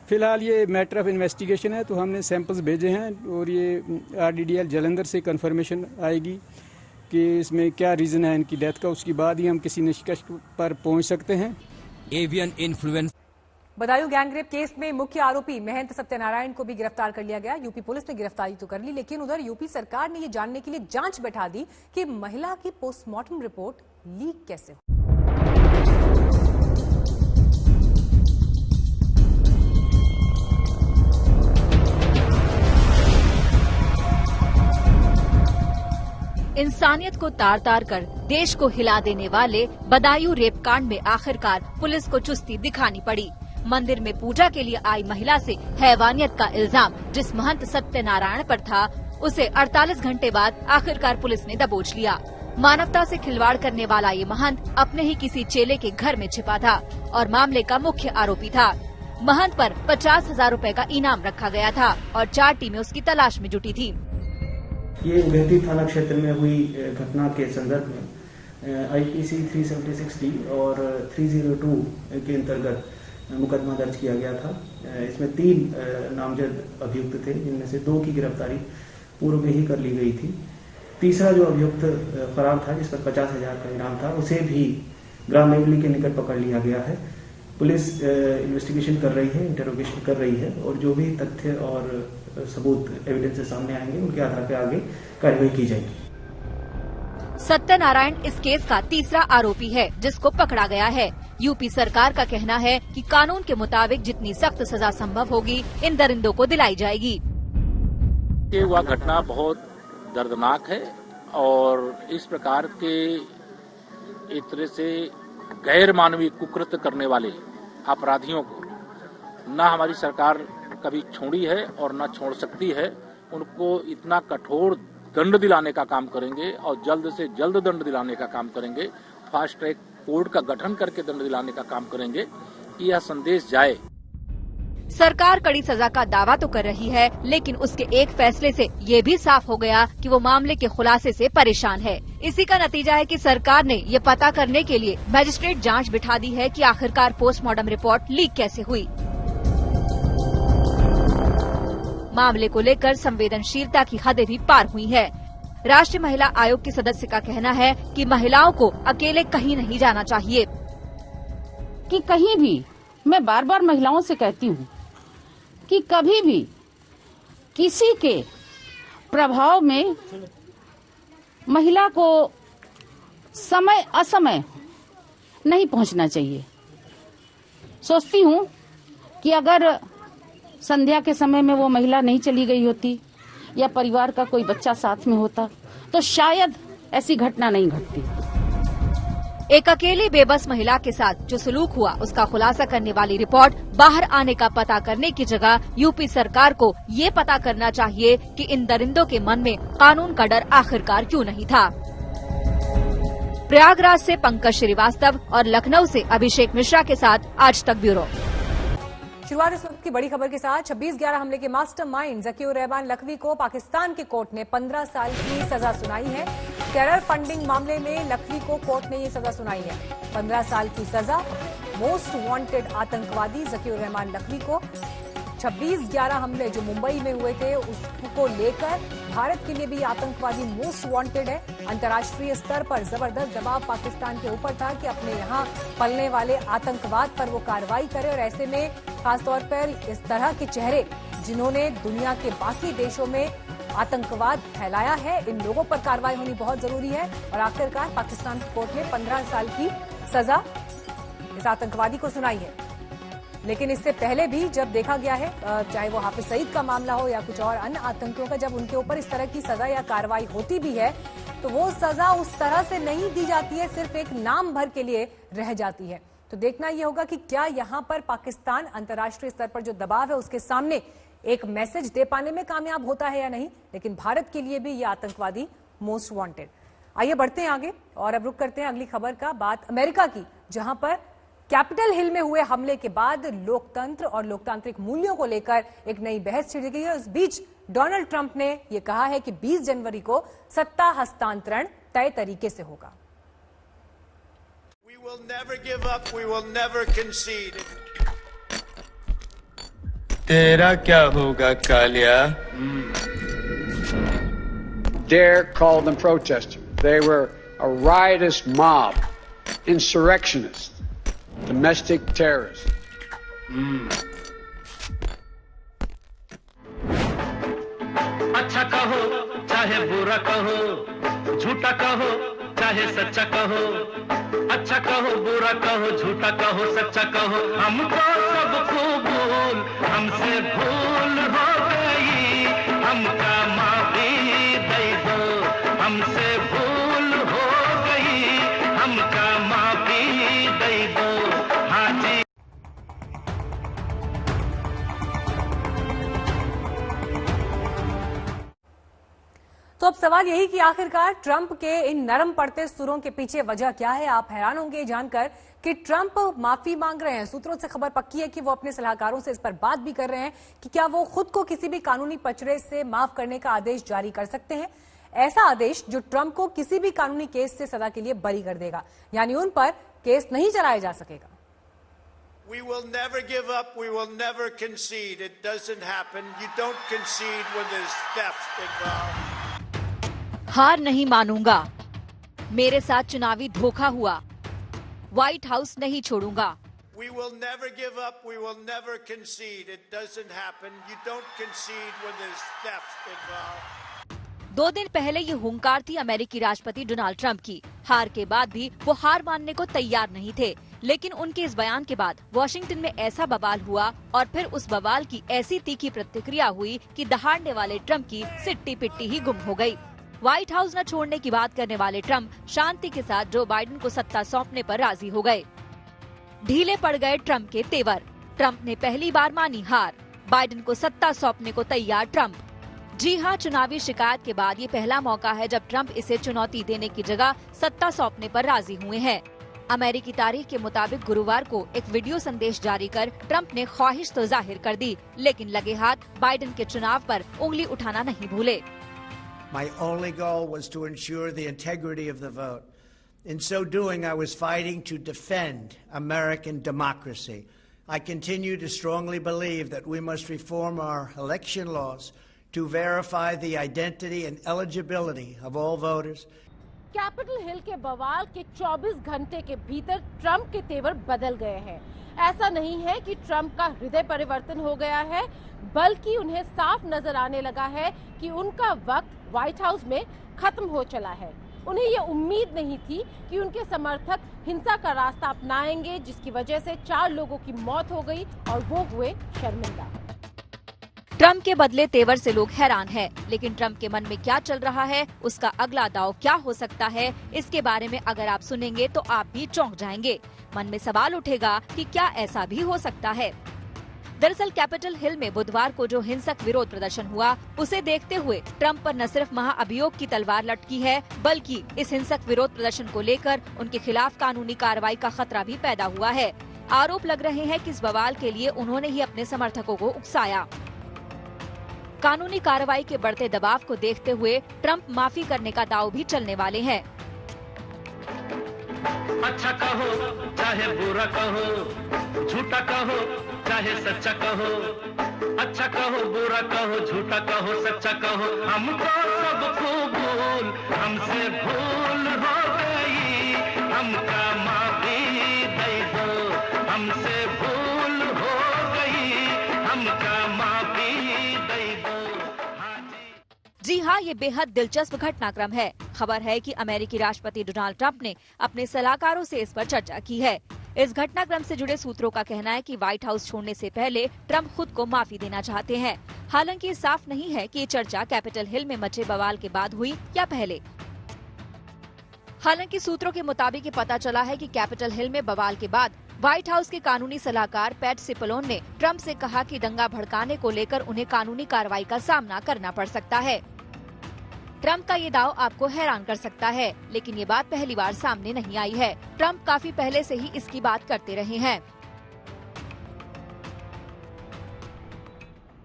फिलहाल ये मैटर ऑफ इन्वेस्टिगेशन है, तो हमने सैंपल्स भेजे हैं और ये RDDL जालंधर से कंफर्मेशन आएगी कि इसमें क्या रीजन है इनकी डेथ का। उसके बाद ही हम किसी निष्कर्ष पर पहुंच सकते हैं। Avian influenza Budaun gang rape case में मुख्य आरोपी महंत सत्यनारायण को भी गिरफ्तार कर लिया गया। यूपी पुलिस ने गिरफ्तारी तो कर ली, लेकिन उधर यूपी सरकार ने ये जानने के लिए जांच बैठा दी कि महिला की पोस्टमार्टम रिपोर्ट लीक कैसे हुई। इंसानियत को तार तार कर देश को हिला देने वाले बदायूं रेप कांड में आखिरकार पुलिस को चुस्ती दिखानी पड़ी। मंदिर में पूजा के लिए आई महिला से हैवानियत का इल्जाम जिस महंत सत्यनारायण पर था, उसे 48 घंटे बाद आखिरकार पुलिस ने दबोच लिया। मानवता से खिलवाड़ करने वाला ये महंत अपने ही किसी चेले के घर में छिपा था और मामले का मुख्य आरोपी था। महंत पर 50,000 रुपए का इनाम रखा गया था और 4 टीमें उसकी तलाश में जुटी थी। ये उदयपुर थाना क्षेत्र में हुई घटना के संदर्भ में IPC 376D और 302 के अंतर्गत मुकदमा दर्ज किया गया था। इसमें 3 नामजद अभियुक्त थे, जिनमें से 2 की गिरफ्तारी पूर्व में ही कर ली गई थी। तीसरा जो अभियुक्त फरार था, जिस पर 50,000 का इनाम था, उसे भी ग्राम नेवली के निकट पकड़ लिया गया है। पुलिस इन्वेस्टिगेशन कर रही है, इंटरोगेशन कर रही है और जो भी तथ्य और सबूत एविडेंस सामने आएंगे उनके आधार पर आगे कार्रवाई की जाएगी। सत्यनारायण इस केस का तीसरा आरोपी है जिसको पकड़ा गया है। यूपी सरकार का कहना है कि कानून के मुताबिक जितनी सख्त सजा संभव होगी इन दरिंदों को दिलाई जाएगी। ये वह घटना बहुत दर्दनाक है और इस प्रकार के एक तरह से गैर मानवीय कुकृत्य करने वाले अपराधियों को न हमारी सरकार कभी छोड़ी है और न छोड़ सकती है। उनको इतना कठोर दंड दिलाने का काम करेंगे और जल्द से जल्द दंड दिलाने का काम करेंगे। फास्ट ट्रैक कोर्ट का गठन करके दंड दिलाने का काम करेंगे कि यह संदेश जाए। सरकार कड़ी सजा का दावा तो कर रही है, लेकिन उसके एक फैसले से ये भी साफ हो गया कि वो मामले के खुलासे से परेशान है। इसी का नतीजा है कि सरकार ने ये पता करने के लिए मैजिस्ट्रेट जांच बिठा दी है कि आखिरकार पोस्टमार्टम रिपोर्ट लीक कैसे हुई। मामले को लेकर संवेदनशीलता की हदें भी पार हुई है। राष्ट्रीय महिला आयोग की सदस्य का कहना है कि महिलाओं को अकेले कहीं नहीं जाना चाहिए। कि कहीं भी, मैं बार बार महिलाओं से कहती हूँ कि कभी भी किसी के प्रभाव में महिला को समय असमय नहीं पहुंचना चाहिए। सोचती हूँ कि अगर संध्या के समय में वो महिला नहीं चली गई होती या परिवार का कोई बच्चा साथ में होता तो शायद ऐसी घटना नहीं घटती। एक अकेली बेबस महिला के साथ जो सलूक हुआ उसका खुलासा करने वाली रिपोर्ट बाहर आने का पता करने की जगह यूपी सरकार को ये पता करना चाहिए कि इन दरिंदों के मन में कानून का डर आखिरकार क्यों नहीं था। प्रयागराज से पंकज श्रीवास्तव और लखनऊ से अभिषेक मिश्रा के साथ आज तक ब्यूरो। शुरुआत इस वक्त की बड़ी खबर के साथ 26/11 हमले के मास्टरमाइंड ज़कीउर रहमान लखवी को पाकिस्तान के कोर्ट ने 15 साल की सजा सुनाई है। टेरर फंडिंग मामले में लखवी को कोर्ट ने ये सजा सुनाई है, 15 साल की सजा। मोस्ट वांटेड आतंकवादी ज़कीउर रहमान लखवी को 26/11 हमले जो मुंबई में हुए थे उसको लेकर भारत के लिए भी आतंकवादी मोस्ट वांटेड है। अंतर्राष्ट्रीय स्तर पर जबरदस्त दबाव पाकिस्तान के ऊपर था कि अपने यहाँ पलने वाले आतंकवाद पर वो कार्रवाई करे, और ऐसे में खासतौर पर इस तरह के चेहरे जिन्होंने दुनिया के बाकी देशों में आतंकवाद फैलाया है, इन लोगों पर कार्रवाई होनी बहुत जरूरी है। और आखिरकार पाकिस्तान कोर्ट ने 15 साल की सजा इस आतंकवादी को सुनाई है। लेकिन इससे पहले भी जब देखा गया है, चाहे वो हाफिज सईद का मामला हो या कुछ और अन्य आतंकियों का, जब उनके ऊपर इस तरह की सजा या कार्रवाई होती भी है तो वो सजा उस तरह से नहीं दी जाती है, सिर्फ एक नाम भर के लिए रह जाती है। तो देखना यह होगा कि क्या यहां पर पाकिस्तान अंतर्राष्ट्रीय स्तर पर जो दबाव है उसके सामने एक मैसेज दे पाने में कामयाब होता है या नहीं। लेकिन भारत के लिए भी ये आतंकवादी मोस्ट वांटेड। आइए बढ़ते हैं आगे और अब रुक करते हैं अगली खबर का, बात अमेरिका की, जहां पर कैपिटल हिल में हुए हमले के बाद लोकतंत्र और लोकतांत्रिक मूल्यों को लेकर एक नई बहस छिड़ गई है। इस बीच डोनाल्ड ट्रंप ने यह कहा है कि 20 जनवरी को सत्ता हस्तांतरण तय तरीके से होगा। We will never give up, we will never concede. तेरा क्या होगा Kaliya? Dare call them protesters. They were a riotous mob, insurrectionists, domestic terrorists. अच्छा कहो चाहे बुरा कहो, झूठा कहो चाहे सच्चा कहो, अच्छा कहो बुरा कहो झूठा कहो सच्चा कहो, हमको सब कबूल, हमसे भूल हो गई, हमका माफी दे दो, हमसे भूल हो गई, हमका माफी दे दो। हाँ जी। तो अब सवाल यही कि आखिरकार ट्रंप के इन नरम पड़ते सुरों के पीछे वजह क्या है। आप हैरान होंगे जानकर कि ट्रंप माफी मांग रहे हैं। सूत्रों से खबर पक्की है कि वो अपने सलाहकारों से इस पर बात भी कर रहे हैं कि क्या वो खुद को किसी भी कानूनी पचड़े से माफ करने का आदेश जारी कर सकते हैं, ऐसा आदेश जो ट्रंप को किसी भी कानूनी केस से सजा के लिए बरी कर देगा, यानी उन पर केस नहीं चलाया जा सकेगा। We will never give up, we will never concede. It doesn't happen. You don't concede when there's theft involved. हार नहीं मानूंगा, मेरे साथ चुनावी धोखा हुआ, व्हाइट हाउस नहीं छोड़ूंगा। We will never give up, we will never concede. It doesn't happen. You don't concede when there's theft involved. 2 दिन पहले ये हुंकार थी अमेरिकी राष्ट्रपति डोनाल्ड ट्रंप की। हार के बाद भी वो हार मानने को तैयार नहीं थे, लेकिन उनके इस बयान के बाद वॉशिंगटन में ऐसा बवाल हुआ और फिर उस बवाल की ऐसी तीखी प्रतिक्रिया हुई कि दहाड़ने वाले ट्रंप की सिट्टी पिट्टी ही गुम हो गई। व्हाइट हाउस न छोड़ने की बात करने वाले ट्रंप शांति के साथ जो बाइडेन को सत्ता सौंपने पर राजी हो गए। ढीले पड़ गए ट्रंप के तेवर। ट्रंप ने पहली बार मानी हार, बाइडेन को सत्ता सौंपने को तैयार ट्रंप। जी हां, चुनावी शिकायत के बाद ये पहला मौका है जब ट्रंप इसे चुनौती देने की जगह सत्ता सौंपने पर राजी हुए हैं। अमेरिकी तारीख के मुताबिक गुरुवार को एक वीडियो संदेश जारी कर ट्रंप ने ख्वाहिश तो जाहिर कर दी, लेकिन लगे हाथ बाइडेन के चुनाव पर उंगली उठाना नहीं भूले। My only goal was to ensure the integrity of the vote. In so doing, I was fighting to defend American democracy. I continue to strongly believe that we must reform our election laws to verify the identity and eligibility of all voters. Capitol Hill के बवाल के 24 घंटे के भीतर Trump के तेवर बदल गए हैं। ऐसा नहीं है कि ट्रंप का हृदय परिवर्तन हो गया है, बल्कि उन्हें साफ नजर आने लगा है कि उनका वक्त व्हाइट हाउस में खत्म हो चला है। उन्हें ये उम्मीद नहीं थी कि उनके समर्थक हिंसा का रास्ता अपनाएंगे, जिसकी वजह से 4 लोगों की मौत हो गई और वो हुए शर्मिंदा। ट्रंप के बदले तेवर से लोग हैरान हैं, लेकिन ट्रंप के मन में क्या चल रहा है, उसका अगला दांव क्या हो सकता है, इसके बारे में अगर आप सुनेंगे तो आप भी चौंक जाएंगे। मन में सवाल उठेगा कि क्या ऐसा भी हो सकता है। दरअसल कैपिटल हिल में बुधवार को जो हिंसक विरोध प्रदर्शन हुआ, उसे देखते हुए ट्रंप पर न सिर्फ महाअभियोग की तलवार लटकी है, बल्कि इस हिंसक विरोध प्रदर्शन को लेकर उनके खिलाफ कानूनी कार्रवाई का खतरा भी पैदा हुआ है। आरोप लग रहे हैं कि इस बवाल के लिए उन्होंने ही अपने समर्थकों को उकसाया। कानूनी कार्रवाई के बढ़ते दबाव को देखते हुए ट्रंप माफी करने का दांव भी चलने वाले हैं। अच्छा कहो चाहे बुरा कहो, झूठा कहो चाहे सच्चा कहो, अच्छा कहो बुरा कहो झूठा कहो सच्चा कहो हमको सब कबूल हमसे भूल हो गई हमका माफी दे दो हमसे भूल हो गई हमका माफी दे दो। जी हाँ, ये बेहद दिलचस्प घटनाक्रम है। खबर है कि अमेरिकी राष्ट्रपति डोनाल्ड ट्रंप ने अपने सलाहकारों से इस पर चर्चा की है। इस घटनाक्रम से जुड़े सूत्रों का कहना है कि व्हाइट हाउस छोड़ने से पहले ट्रंप खुद को माफी देना चाहते हैं। हालांकि ये साफ नहीं है कि ये चर्चा कैपिटल हिल में मचे बवाल के बाद हुई या पहले। हालांकि सूत्रों के मुताबिक ये पता चला है कि कैपिटल हिल में बवाल के बाद व्हाइट हाउस के कानूनी सलाहकार पैट सिपलोन ने ट्रंप से कहा कि दंगा भड़काने को लेकर उन्हें कानूनी कार्रवाई का सामना करना पड़ सकता है। ट्रंप का ये दाव आपको हैरान कर सकता है, लेकिन ये बात पहली बार सामने नहीं आई है। ट्रंप काफी पहले से ही इसकी बात करते रहे हैं।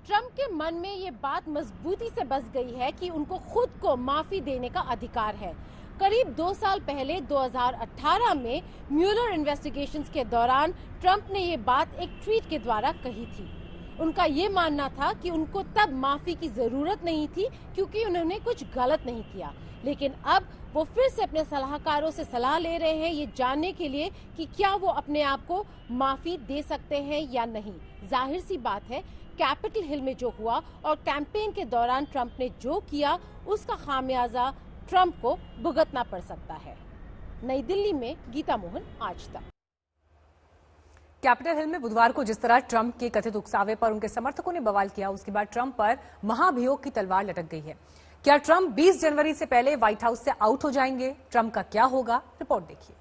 ट्रंप के मन में ये बात मजबूती से बस गई है कि उनको खुद को माफी देने का अधिकार है। करीब 2 साल पहले 2018 में म्यूलर इन्वेस्टिगेशंस के दौरान ट्रंप ने ये बात एक ट्वीट के द्वारा कही थी। उनका ये मानना था कि उनको तब माफी की जरूरत नहीं थी क्योंकि उन्होंने कुछ गलत नहीं किया, लेकिन अब वो फिर से अपने सलाहकारों से सलाह ले रहे हैं ये जानने के लिए कि क्या वो अपने आप को माफी दे सकते हैं या नहीं। जाहिर सी बात है, कैपिटल हिल में जो हुआ और कैंपेन के दौरान ट्रंप ने जो किया उसका खामियाजा ट्रंप को भुगतना पड़ सकता है। नई दिल्ली में गीता मोहन, आज तक। कैपिटल हिल में बुधवार को जिस तरह ट्रंप के कथित उकसावे पर उनके समर्थकों ने बवाल किया, उसके बाद ट्रंप पर महाभियोग की तलवार लटक गई है। क्या ट्रंप 20 जनवरी से पहले व्हाइट हाउस से आउट हो जाएंगे? ट्रंप का क्या होगा? रिपोर्ट देखिए।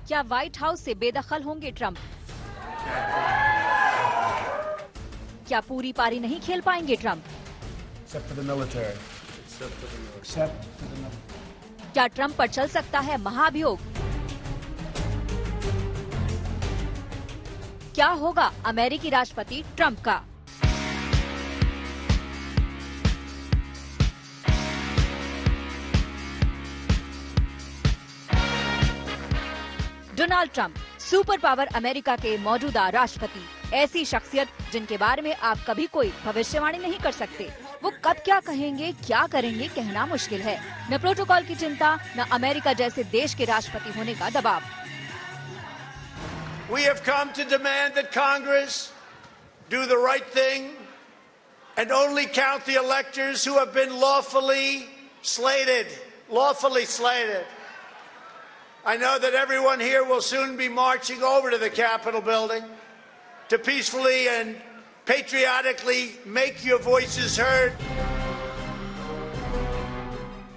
क्या व्हाइट हाउस से बेदखल होंगे ट्रंप? क्या पूरी पारी नहीं खेल पाएंगे ट्रंप? क्या ट्रंप पर चल सकता है महाभियोग? क्या होगा अमेरिकी राष्ट्रपति ट्रंप का? Donald Trump, super power America के मौजूदा राष्ट्रपति, ऐसी शख्सियत जिनके बारे में आप कभी कोई भविष्यवाणी नहीं कर सकते। वो कब क्या कहेंगे, क्या करेंगे, कहना मुश्किल है। न प्रोटोकॉल की चिंता, न अमेरिका जैसे देश के राष्ट्रपति होने का दबाव। We have come to demand that Congress do the right thing and only count the electors who have been lawfully slated. I know that everyone here will soon be marching over to the Capitol building to peacefully and patriotically make your voices heard.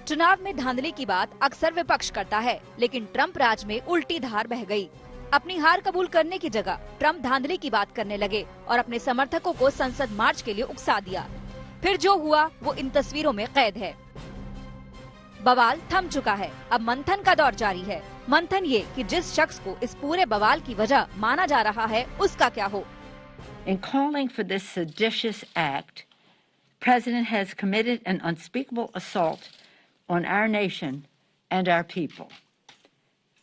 चुनाव में धांधली की बात अक्सर विपक्ष करता है, लेकिन ट्रंप राज में उल्टी धार बह गई। अपनी हार कबूल करने की जगह ट्रंप धांधली की बात करने लगे और अपने समर्थकों को संसद मार्च के लिए उकसा दिया। फिर जो हुआ वो इन तस्वीरों में कैद है। बवाल थम चुका है, अब मंथन का दौर जारी है। मंथन ये कि जिस शख्स को इस पूरे बवाल की वजह माना जा रहा है उसका क्या हो। In calling for this seditious act, President has committed an unspeakable assault on our nation and our people.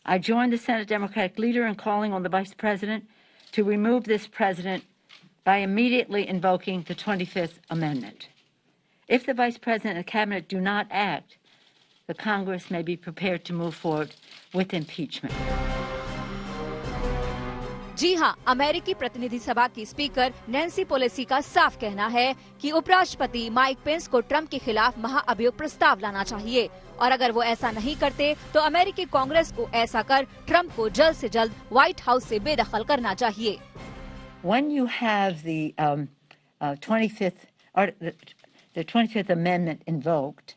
I join the Senate Democratic leader in calling on the Vice President to remove this president by immediately invoking the 25th Amendment. If the Vice President and the Cabinet do not act, the Congress may be prepared to move forward with impeachment. जी हाँ, अमेरिकी प्रतिनिधि सभा की speaker Nancy Pelosi का साफ कहना है कि उपराष्ट्रपति माइक पेंस को ट्रंप के खिलाफ महाअभियोग प्रस्ताव लाना चाहिए और अगर वो ऐसा नहीं करते तो अमेरिकी कांग्रेस को ऐसा कर ट्रंप को जल्द से जल्द व्हाइट हाउस से बेदखल करना चाहिए। When you have the 25th Amendment invoked,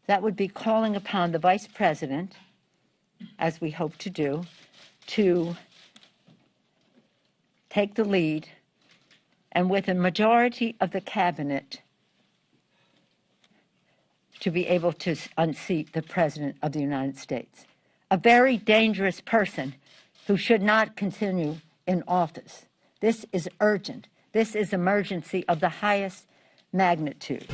that would be calling upon the Vice President, as we hope to do, to take the lead, and with a majority of the cabinet to be able to unseat the President of the United States. A very dangerous person who should not continue in office. This is urgent. This is emergency of the highest magnitude.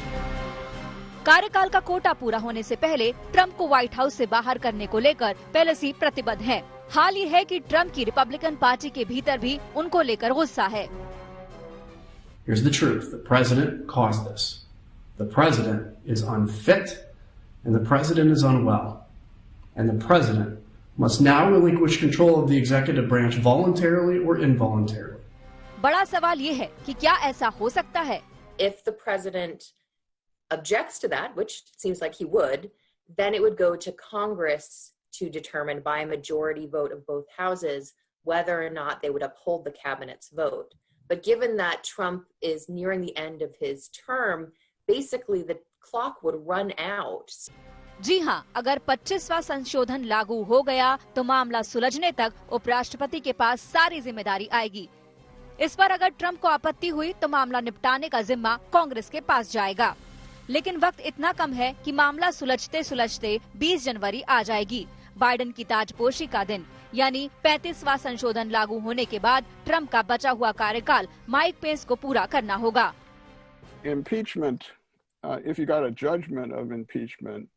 कार्यकाल का कोटा पूरा होने से पहले Trump को white house से बाहर करने को लेकर पेलोसी प्रतिबद्ध है। हाल ही है कि ट्रंप की रिपब्लिकन पार्टी के भीतर भी उनको लेकर गुस्सा है। Here's the truth. The president caused this. The president is unfit and the president is unwell. And the president must now relinquish control of the executive branch voluntarily or involuntarily. बड़ा सवाल ये है कि क्या ऐसा हो सकता है? If the president objects to that, which seems like he would, then it would go to Congress to determine by a majority vote of both houses whether or not they would uphold the cabinet's vote. But given that Trump is nearing the end of his term, basically the clock would run out. जी हाँ, अगर 25वां संशोधन लागू हो गया तो मामला सुलझने तक उपराष्ट्रपति के पास सारी जिम्मेदारी आएगी। इस पर अगर ट्रंप को आपत्ति हुई तो मामला निपटाने का जिम्मा कांग्रेस के पास जाएगा। लेकिन वक्त इतना कम है कि मामला सुलझते सुलझते 20 जनवरी आ जाएगी, बाइडेन की ताजपोशी का दिन, यानी 35वां संशोधन लागू होने के बाद ट्रंप का बचा हुआ कार्यकाल माइक पेंस को पूरा करना होगा। Impeachment, if you got a judgment of impeachment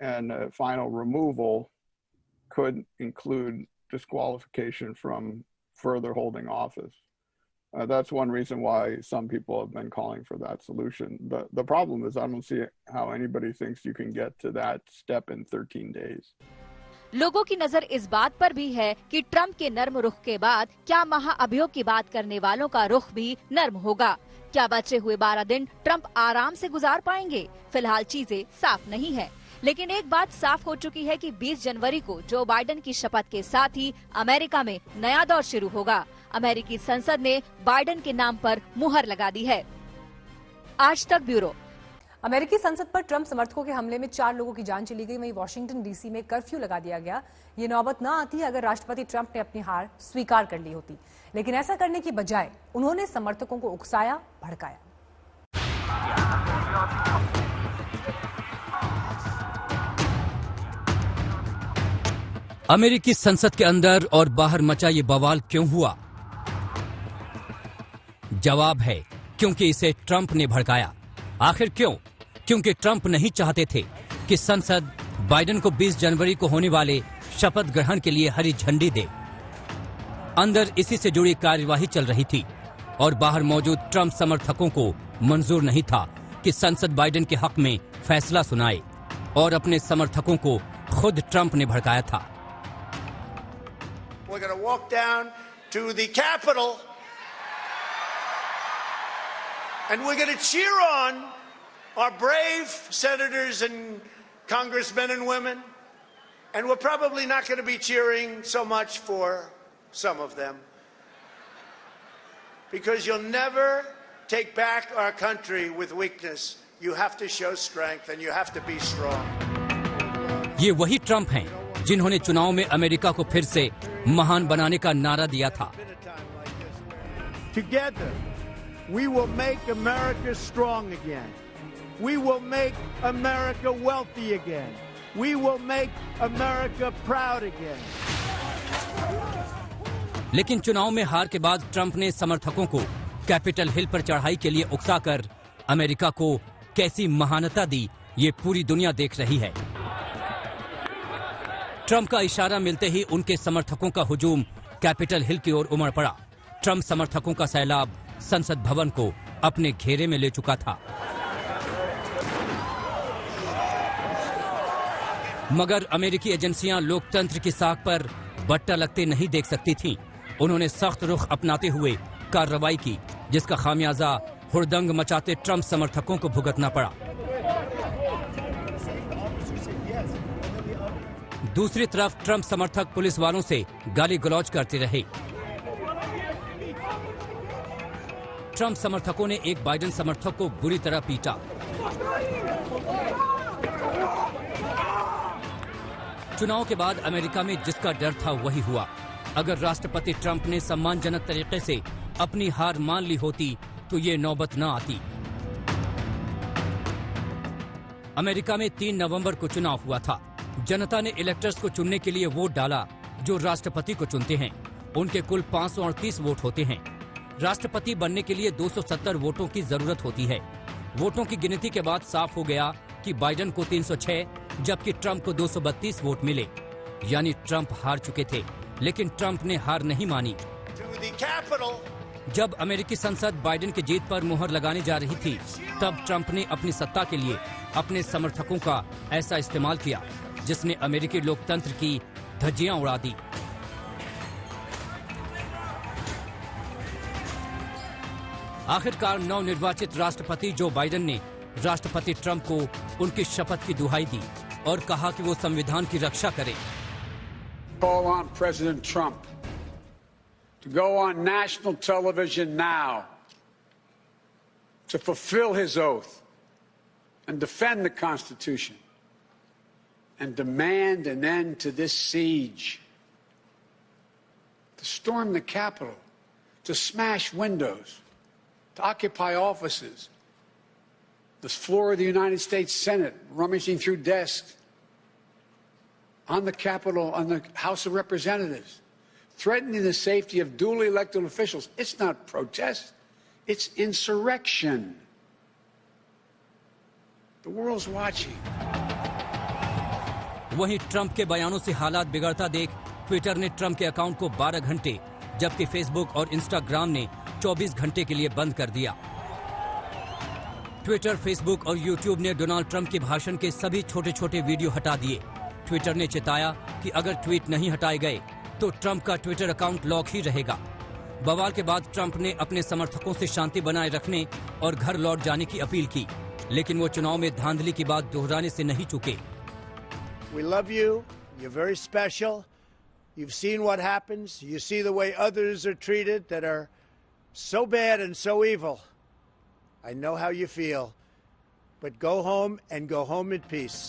and a final removal, could include disqualification from further holding office. That's one reason why some people have been calling for that solution. The problem is I don't see how anybody thinks you can get to that step in 13 days. लोगों की नजर इस बात पर भी है कि Trump के नर्म रुख के बाद क्या महाअभियोग की बात करने वालों का रुख भी नर्म होगा? क्या बचे हुए 12 दिन ट्रंप आराम से गुजार पाएंगे? फिलहाल चीजें साफ नहीं है, लेकिन एक बात साफ हो चुकी है कि 20 जनवरी को जो बाइडेन की शपथ के साथ ही अमेरिका में नया दौर शुरू होगा। अमेरिकी संसद ने बाइडेन के नाम पर मुहर लगा दी है। आज तक ब्यूरो। अमेरिकी संसद पर ट्रंप समर्थकों के हमले में 4 लोगों की जान चली गई। वहीं वाशिंगटन डीसी में कर्फ्यू लगा दिया गया। ये नौबत न आती अगर राष्ट्रपति ट्रंप ने अपनी हार स्वीकार कर ली होती, लेकिन ऐसा करने की बजाय उन्होंने समर्थकों को उकसाया, भड़काया। अमेरिकी संसद के अंदर और बाहर मचा ये बवाल क्यों हुआ? जवाब है क्योंकि इसे ट्रंप ने भड़काया। आखिर क्यों? क्योंकि ट्रंप नहीं चाहते थे कि संसद बाइडेन को 20 जनवरी को होने वाले शपथ ग्रहण के लिए हरी झंडी दे। अंदर इसी से जुड़ी कार्यवाही चल रही थी और बाहर मौजूद ट्रंप समर्थकों को मंजूर नहीं था कि संसद बाइडेन के हक में फैसला सुनाए, और अपने समर्थकों को खुद ट्रंप ने भड़काया था। We're going to walk down to the Capitol and we're going to cheer on our brave senators and congressmen and women, and we're probably not going to be cheering so much for some of them, because you'll never take back our country with weakness. You have to show strength and you have to be strong. ये वही Trump हैं जिन्होंने चुनाव में America को फिर से महान बनाने का नारा दिया था। Together, we will make America strong again. We will make America wealthy again. We will make America proud again. लेकिन चुनाव में हार के बाद ट्रंप ने समर्थकों को कैपिटल हिल पर चढ़ाई के लिए उकसाकर अमेरिका को कैसी महानता दी, ये पूरी दुनिया देख रही है। ट्रंप का इशारा मिलते ही उनके समर्थकों का हुजूम कैपिटल हिल की ओर उमड़ पड़ा। ट्रंप समर्थकों का सैलाब संसद भवन को अपने घेरे में ले चुका था। मगर अमेरिकी एजेंसियां लोकतंत्र की साख पर बट्टा लगते नहीं देख सकती थीं। उन्होंने सख्त रुख अपनाते हुए कार्रवाई की, जिसका खामियाजा हुड़दंग मचाते ट्रंप समर्थकों को भुगतना पड़ा। दूसरी तरफ ट्रंप समर्थक पुलिस वालों से गाली गलौज करते रहे। ट्रंप समर्थकों ने एक बाइडेन समर्थक को बुरी तरह पीटा। चुनाव के बाद अमेरिका में जिसका डर था वही हुआ। अगर राष्ट्रपति ट्रंप ने सम्मानजनक तरीके से अपनी हार मान ली होती तो ये नौबत न आती। अमेरिका में 3 नवंबर को चुनाव हुआ था। जनता ने इलेक्टर्स को चुनने के लिए वोट डाला, जो राष्ट्रपति को चुनते हैं। उनके कुल 538 वोट होते हैं। राष्ट्रपति बनने के लिए 270 वोटों की जरूरत होती है। वोटों की गिनती के बाद साफ हो गया कि बाइडेन को 306 जबकि ट्रंप को 232 वोट मिले, यानी ट्रंप हार चुके थे। लेकिन ट्रंप ने हार नहीं मानी। जब अमेरिकी संसद बाइडेन की जीत पर मुहर लगाने जा रही थी, तब ट्रंप ने अपनी सत्ता के लिए अपने समर्थकों का ऐसा इस्तेमाल किया जिसने अमेरिकी लोकतंत्र की धज्जियां उड़ा दी। आखिरकार नवनिर्वाचित राष्ट्रपति जो बाइडेन ने राष्ट्रपति ट्रंप को उनकी शपथ की दुहाई दी और कहा कि वो संविधान की रक्षा करे। Call on President Trump to go on national television now to fulfill his oath and defend the Constitution and demand an end to this siege, to storm the Capitol, to smash windows, to occupy offices, the floor of the United States Senate, rummaging through desks, on the Capitol, on the House of Representatives, threatening the safety of duly elected officials. It's not protest, it's insurrection. The world's watching. वहीं Trump के बयानों से हालात बिगड़ता देख Twitter ने Trump के account को 12 घंटे, जबकि फेसबुक और इंस्टाग्राम ने 24 घंटे के लिए बंद कर दिया। ट्विटर, फेसबुक और यूट्यूब ने डोनाल्ड ट्रंप के भाषण के सभी छोटे छोटे वीडियो हटा दिए। ट्विटर ने चेताया कि अगर ट्वीट नहीं हटाए गए तो ट्रंप का ट्विटर अकाउंट लॉक ही रहेगा। बवाल के बाद ट्रंप ने अपने समर्थकों से शांति बनाए रखने और घर लौट जाने की अपील की, लेकिन वो चुनाव में धांधली की बात दोहराने से नहीं चूके। We love you. You're very special. You've seen what happens. You see the way others are treated that are so bad and so evil. I know how you feel. But go home and go home in peace.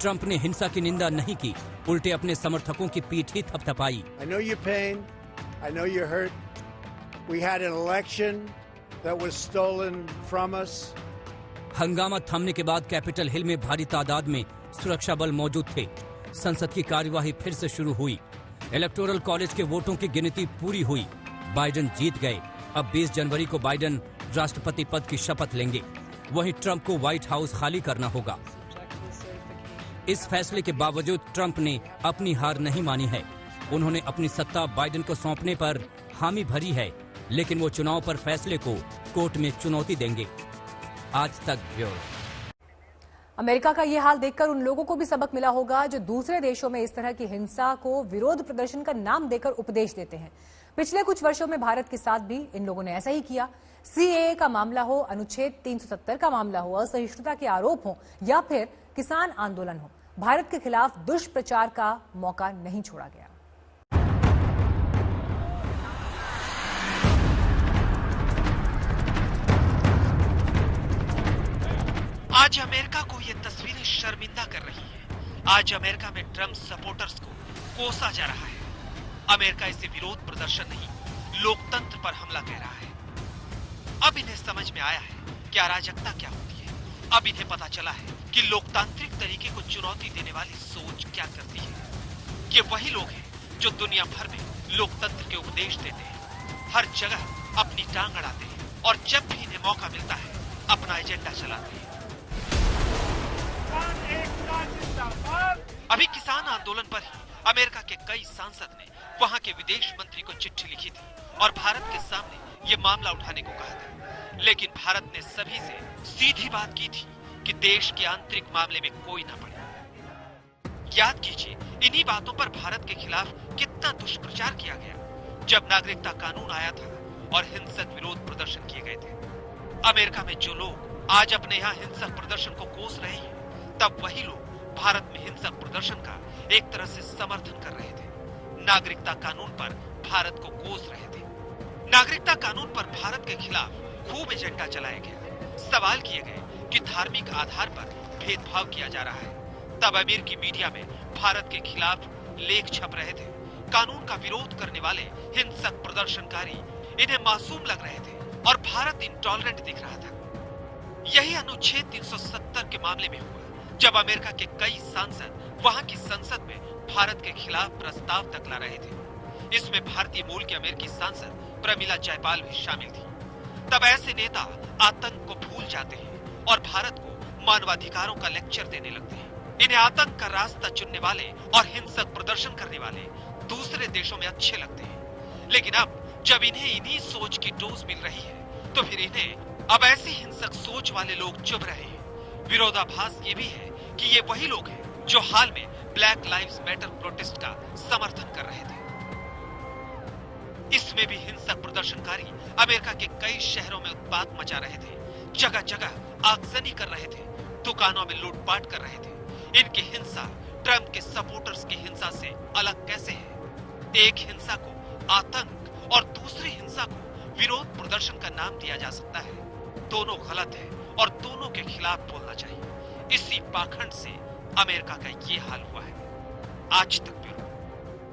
Trump ने हिंसा की निंदा नहीं की, उल्टे अपने समर्थकों की पीठ ही थपथपाई। I know your pain. I know you're hurt. We had an election that was stolen from us. हंगामा थमने के बाद कैपिटल हिल में भारी तादाद में सुरक्षा बल मौजूद थे। संसद की कार्यवाही फिर से शुरू हुई। इलेक्टोरल कॉलेज के वोटों की गिनती पूरी हुई। बाइडेन जीत गए। अब 20 जनवरी को बाइडेन राष्ट्रपति पद की शपथ लेंगे। वहीं ट्रंप को व्हाइट हाउस खाली करना होगा। इस फैसले के बावजूद ट्रंप ने अपनी हार नहीं मानी है। उन्होंने अपनी सत्ता बाइडेन को सौंपने पर हामी भरी है, लेकिन वो चुनाव पर फैसले को कोर्ट में चुनौती देंगे। आज तक ब्यूरो। अमेरिका का ये हाल देखकर उन लोगों को भी सबक मिला होगा जो दूसरे देशों में इस तरह की हिंसा को विरोध प्रदर्शन का नाम देकर उपदेश देते हैं। पिछले कुछ वर्षों में भारत के साथ भी इन लोगों ने ऐसा ही किया। सीएए का मामला हो, अनुच्छेद 370 का मामला हो, असहिष्णुता के आरोप हो या फिर किसान आंदोलन हो, भारत के खिलाफ दुष्प्रचार का मौका नहीं छोड़ा गया। आज अमेरिका को ये तस्वीरें शर्मिंदा कर रही हैं। आज अमेरिका में ट्रंप सपोर्टर्स को कोसा जा रहा है। अमेरिका इसे विरोध प्रदर्शन नहीं, लोकतंत्र पर हमला कह रहा है। अब इन्हें समझ में आया है कि अराजकता क्या होती है। अब इन्हें पता चला है कि लोकतांत्रिक तरीके को चुनौती देने वाली सोच क्या करती है। ये वही लोग हैं जो दुनिया भर में लोकतंत्र के उपदेश देते हैं, हर जगह अपनी टांग अड़ाते हैं और जब भी इन्हें मौका मिलता है अपना एजेंडा चलाते हैं। अभी किसान आंदोलन पर ही अमेरिका के कई सांसद ने वहां के विदेश मंत्री को चिट्ठी लिखी थी और भारत के सामने ये मामला उठाने को कहा था। लेकिन भारत ने सभी से सीधी बात की थी कि देश के आंतरिक मामले में कोई ना पड़े। याद कीजिए, इन्हीं बातों पर भारत के खिलाफ कितना दुष्प्रचार किया गया जब नागरिकता कानून आया था और हिंसक विरोध प्रदर्शन किए गए थे। अमेरिका में जो लोग आज अपने यहाँ हिंसक प्रदर्शन को कोस रहे हैं, तब वही लोग भारत में हिंसक प्रदर्शन का एक तरह से समर्थन कर रहे थे। नागरिकता कानून पर भारत को कोस रहे थे। नागरिकता कानून पर भारत के खिलाफ खूब एजेंडा चलाया गया। सवाल किए गए कि धार्मिक आधार पर भेदभाव किया जा रहा है। तब अमेरिकी मीडिया में भारत के खिलाफ लेख छप रहे थे। कानून का विरोध करने वाले हिंसक प्रदर्शनकारी इन्हें मासूम लग रहे थे और भारत इंटॉलरेंट दिख रहा था। यही अनुच्छेद 370 के मामले में हुआ, जब अमेरिका के कई सांसद वहां की संसद में भारत के खिलाफ प्रस्ताव तक ला रहे थे। इसमें भारतीय मूल की अमेरिकी सांसद प्रमिला जयपाल भी शामिल थी। तब ऐसे नेता आतंक को भूल जाते हैं और भारत को मानवाधिकारों का लेक्चर देने लगते हैं। इन्हें आतंक का रास्ता चुनने वाले और हिंसक प्रदर्शन करने वाले दूसरे देशों में अच्छे लगते हैं। लेकिन अब जब इन्हें इन्हीं सोच की डोज मिल रही है तो फिर इन्हें अब ऐसी हिंसक सोच वाले लोग चुभ रहे हैं। विरोधाभास ये भी है कि ये वही लोग हैं जो हाल में ब्लैक लाइव्स मैटर प्रोटेस्ट का समर्थन कर रहे थे। इसमें भी हिंसक प्रदर्शनकारी अमेरिका के कई शहरों में उत्पात मचा रहे थे, जगह जगह आगजनी कर रहे थे, दुकानों में लूटपाट कर रहे थे। इनकी हिंसा ट्रंप के सपोर्टर्स की हिंसा से अलग कैसे है? एक हिंसा को आतंक और दूसरी हिंसा को विरोध प्रदर्शन का नाम दिया जा सकता है। दोनों गलत है और दोनों के खिलाफ बोलना चाहिए। इसी पाखंड से अमेरिका का ये हाल हुआ है। आज तक ब्यूरो।